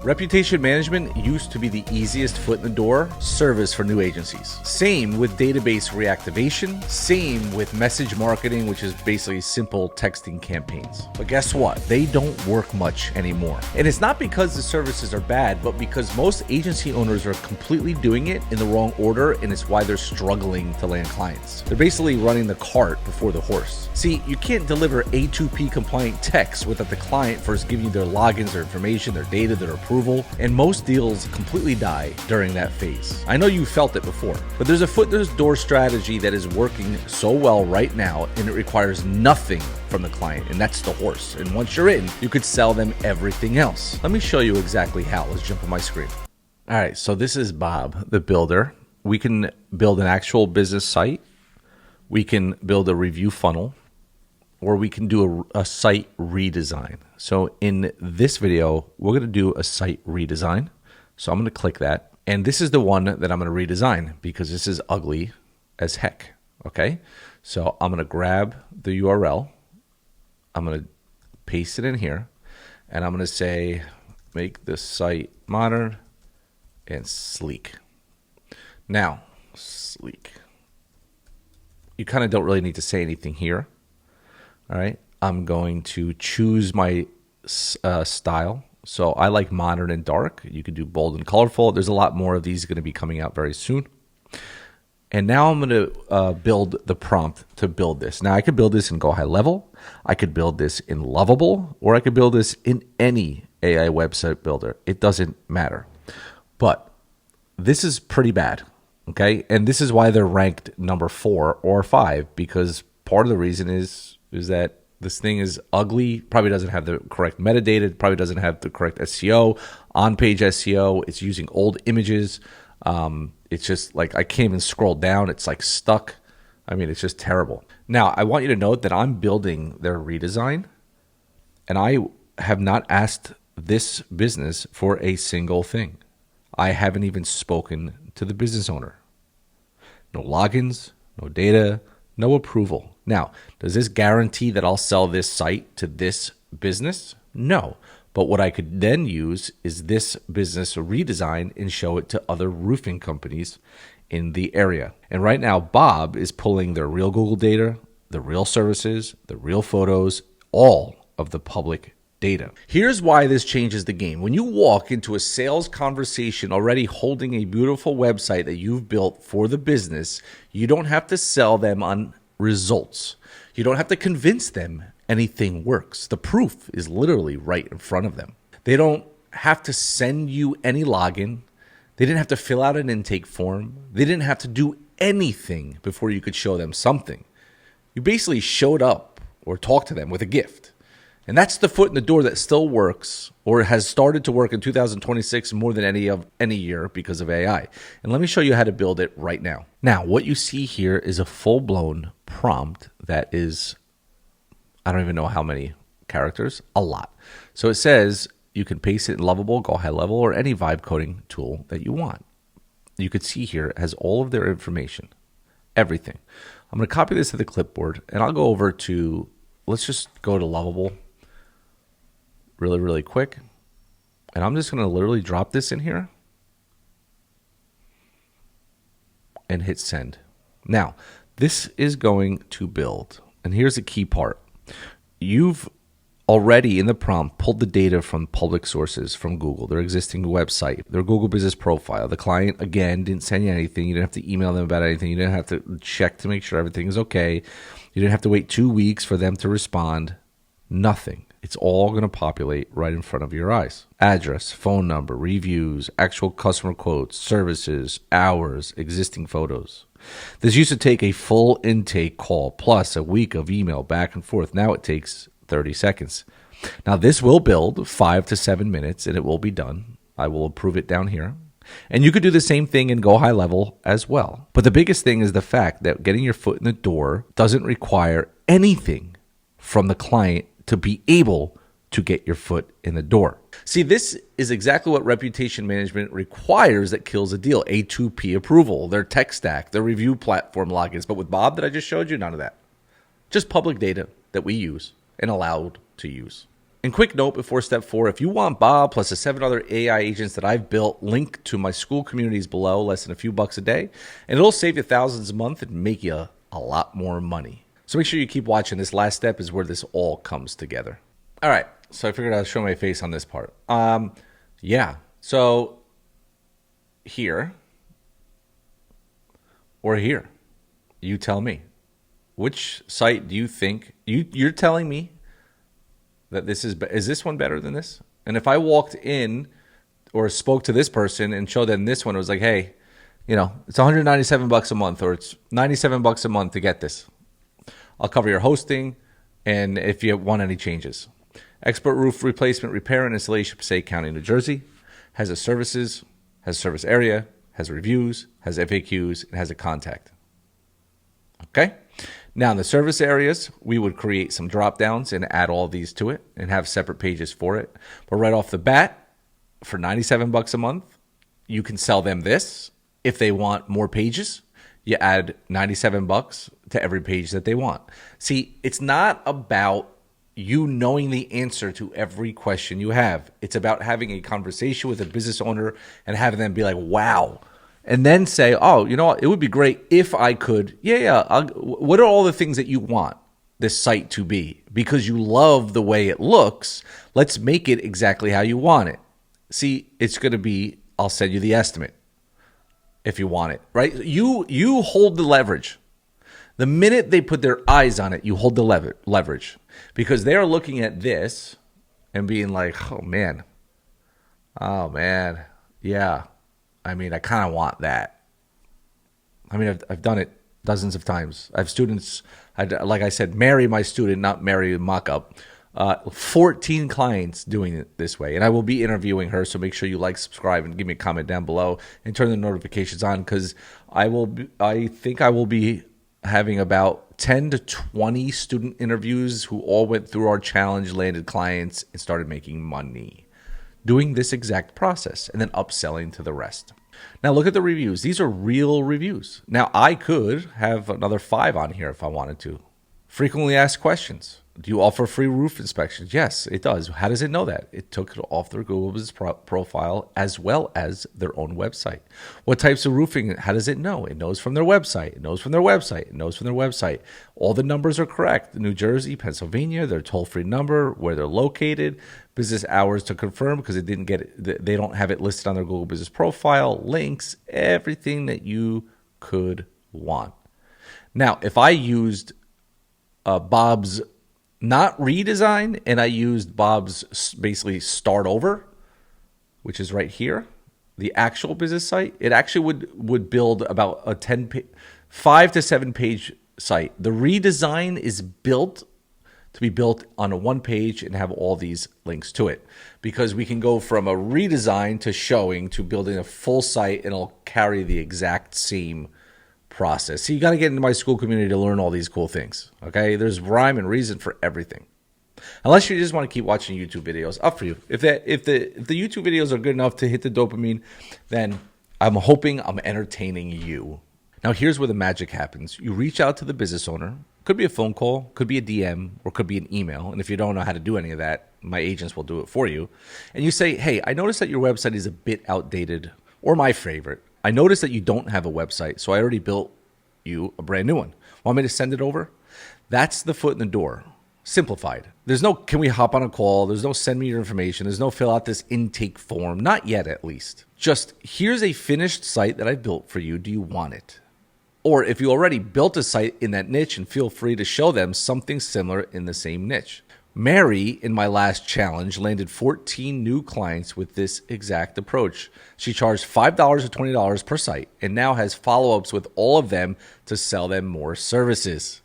Reputation management used to be the easiest foot in the door service for new agencies. Same with database reactivation, same with message marketing, which is basically simple texting campaigns. But guess what? They don't work much anymore. And it's not because the services are bad, but because most agency owners are completely doing it in the wrong order, and it's why they're struggling to land clients. They're basically running the cart before the horse. See, you can't deliver A2P compliant text without the client first giving you their logins, their information, their data, their approval, and most deals completely die during that phase. I know you felt it before, but there's a foot in the door strategy that is working so well right now, and it requires nothing from the client, and that's the horse. And once you're in, you could sell them everything else. Let me show you exactly how. Let's jump on my screen. All right, so this is Bob, the builder. We can build an actual business site. We can build a review funnel, or we can do a site redesign. So in this video, we're going to do a site redesign. So I'm going to click that. And this is the one that I'm going to redesign because this is ugly as heck. Okay. So I'm going to grab the URL. I'm going to paste it in here. And I'm going to say, make the site modern and sleek. Now, sleek. You kind of don't really need to say anything here. All right, I'm going to choose my style. So I like modern and dark. You could do bold and colorful. There's a lot more of these going to be coming out very soon. And now I'm going to build the prompt to build this. Now I could build this in GoHighLevel. I could build this in Lovable, or I could build this in any AI website builder. It doesn't matter. But this is pretty bad, okay? And this is why they're ranked number 4 or 5, because part of the reason is that this thing is ugly, probably doesn't have the correct metadata, probably doesn't have the correct SEO, on-page SEO. It's using old images. It's just like I can't even scroll down. It's like stuck. I mean, it's just terrible. Now, I want you to note that I'm building their redesign, and I have not asked this business for a single thing. I haven't even spoken to the business owner. No logins, no data, no approval. Now, does this guarantee that I'll sell this site to this business? No. But what I could then use is this business redesign and show it to other roofing companies in the area. And right now, Bob is pulling their real Google data, the real services, the real photos, all of the public data. Here's why this changes the game. When you walk into a sales conversation already holding a beautiful website that you've built for the business, you don't have to sell them on results. You don't have to convince them anything works. The proof is literally right in front of them. They don't have to send you any login. They didn't have to fill out an intake form. They didn't have to do anything before you could show them something. You basically showed up or talked to them with a gift. And that's the foot in the door that still works, or has started to work in 2026 more than any year because of AI. And let me show you how to build it right now. Now, what you see here is a full-blown prompt that is, I don't even know how many characters, a lot. So it says you can paste it in Lovable, GoHighLevel, or any vibe coding tool that you want. You could see here it has all of their information, everything. I'm going to copy this to the clipboard, and I'll go over to, let's just go to Lovable really, really quick. And I'm just going to literally drop this in here and hit send. Now, this is going to build. And here's the key part. You've already in the prompt pulled the data from public sources from Google, their existing website, their Google business profile. The client, again, didn't send you anything. You didn't have to email them about anything. You didn't have to check to make sure everything is okay. You didn't have to wait 2 weeks for them to respond. Nothing. It's all going to populate right in front of your eyes. Address, phone number, reviews, actual customer quotes, services, hours, existing photos. This used to take a full intake call plus a week of email back and forth. Now it takes 30 seconds. Now this will build 5 to 7 minutes and it will be done. I will approve it down here. And you could do the same thing in GoHighLevel as well. But the biggest thing is the fact that getting your foot in the door doesn't require anything from the client to be able to get your foot in the door. See, this is exactly what reputation management requires that kills a deal. A2P approval, their tech stack, their review platform logins. But with Bob that I just showed you, none of that. Just public data that we use and allowed to use. And quick note before step 4, if you want Bob plus the 7 other AI agents that I've built, link to my Skool communities below, less than a few bucks a day, and it'll save you thousands a month and make you a lot more money. So make sure you keep watching. This last step is where this all comes together. All right, so I figured I'd show my face on this part. So here or here, you tell me. Which site do you think, you're telling me that this is this one better than this? And if I walked in or spoke to this person and showed them this one, it was like, hey, it's $197 a month, or it's $97 a month to get this. I'll cover your hosting, and if you want any changes. Expert roof replacement, repair, and installation, Passaic County, New Jersey. Has a services, has a service area, has reviews, has FAQs, and has a contact. Okay? Now, in the service areas, we would create some drop downs and add all these to it and have separate pages for it. But right off the bat, for $97 a month, you can sell them this. If they want more pages, you add $97 to every page that they want. See, it's not about you knowing the answer to every question you have. It's about having a conversation with a business owner and having them be like, wow. And then say, oh, you know what? It would be great if I could. What are all the things that you want this site to be? Because you love the way it looks, let's make it exactly how you want it. See, it's going to be, I'll send you the estimate if you want it, right? You hold the leverage. The minute they put their eyes on it, you hold the leverage. Because they are looking at this and being like, oh, man, yeah. I mean, I kind of want that. I mean, I've done it dozens of times. I have students, like I said, marry my student, not marry mock-up. 14 clients doing it this way. And I will be interviewing her, so make sure you like, subscribe, and give me a comment down below and turn the notifications on, because I think I will be having about 10 to 20 student interviews who all went through our challenge, landed clients, and started making money doing this exact process, and then upselling to the rest. Now look at the reviews. These are real reviews. Now I could have another 5 on here if I wanted to. Frequently asked questions. Do you offer free roof inspections? Yes, it does. How does it know that? It took it off their Google Business profile as well as their own website. What types of roofing? How does it know? It knows from their website. It knows from their website. It knows from their website. All the numbers are correct. New Jersey, Pennsylvania, their toll-free number, where they're located, business hours to confirm because they don't have it listed on their Google Business profile, links, everything that you could want. Now, if I used Bob's not redesign, and I used Bob's basically start over, which is right here, the actual business site, it actually would build about a 5 to 7 page site. The redesign is built to be built on a 1 page and have all these links to it, because we can go from a redesign to showing to building a full site, and it'll carry the exact same process. So you got to get into my Skool community to learn all these cool things. Okay, there's rhyme and reason for everything. Unless you just want to keep watching YouTube videos, up for you. If the YouTube videos are good enough to hit the dopamine, then I'm hoping I'm entertaining you. Now here's where the magic happens. You reach out to the business owner. Could be a phone call, could be a DM, or could be an email. And if you don't know how to do any of that, my agents will do it for you. And you say, hey, I noticed that your website is a bit outdated, or my favorite, I noticed that you don't have a website, so I already built you a brand new one. Want me to send it over? That's the foot in the door. Simplified. There's no, can we hop on a call? There's no send me your information. There's no fill out this intake form. Not yet, at least. Just, here's a finished site that I built for you. Do you want it? Or if you already built a site in that niche, and feel free to show them something similar in the same niche. Mary, in my last challenge, landed 14 new clients with this exact approach. She charged $5 or $20 per site and now has follow-ups with all of them to sell them more services.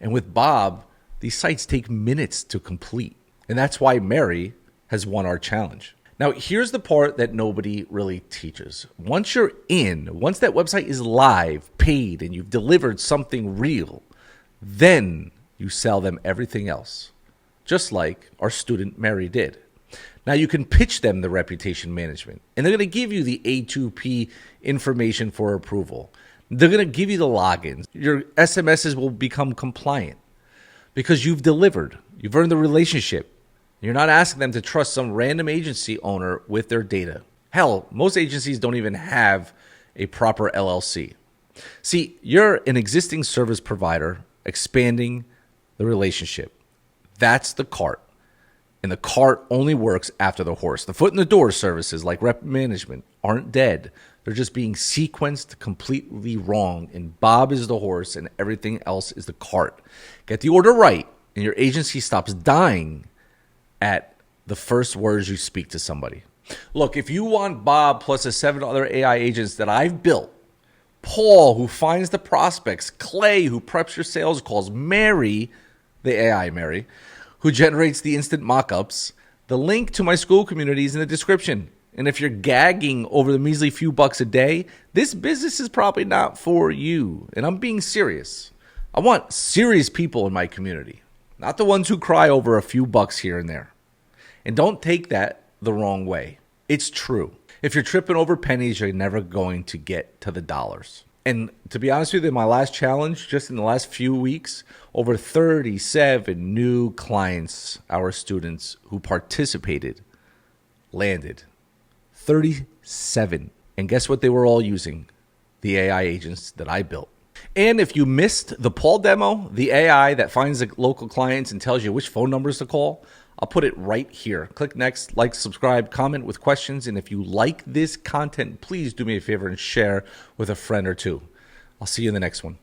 And with Bob, these sites take minutes to complete. And that's why Mary has won our challenge. Now, here's the part that nobody really teaches. Once you're in, once that website is live, paid, and you've delivered something real, then you sell them everything else. Just like our student Mary did. Now you can pitch them the reputation management, and they're going to give you the A2P information for approval. They're going to give you the logins. Your SMSs will become compliant because you've delivered. You've earned the relationship. You're not asking them to trust some random agency owner with their data. Hell, most agencies don't even have a proper LLC. See, you're an existing service provider expanding the relationship. That's the cart. And the cart only works after the horse. The foot in the door services like rep management aren't dead. They're just being sequenced completely wrong. And Bob is the horse and everything else is the cart. Get the order right and your agency stops dying at the first words you speak to somebody. Look, if you want Bob plus the 7 other AI agents that I've built, Paul, who finds the prospects, Clay, who preps your sales calls, Mary, the AI Mary, who generates the instant mock-ups, the link to my school community is in the description. And if you're gagging over the measly few bucks a day, this business is probably not for you. And I'm being serious. I want serious people in my community, not the ones who cry over a few bucks here and there. And don't take that the wrong way. It's true. If you're tripping over pennies, you're never going to get to the dollars. And to be honest with you, my last challenge, just in the last few weeks, over 37 new clients, our students who participated, landed. 37. And guess what they were all using? The AI agents that I built. And if you missed the Paul demo, the AI that finds the local clients and tells you which phone numbers to call, I'll put it right here. Click next, like, subscribe, comment with questions. And if you like this content, please do me a favor and share with a friend or two. I'll see you in the next one.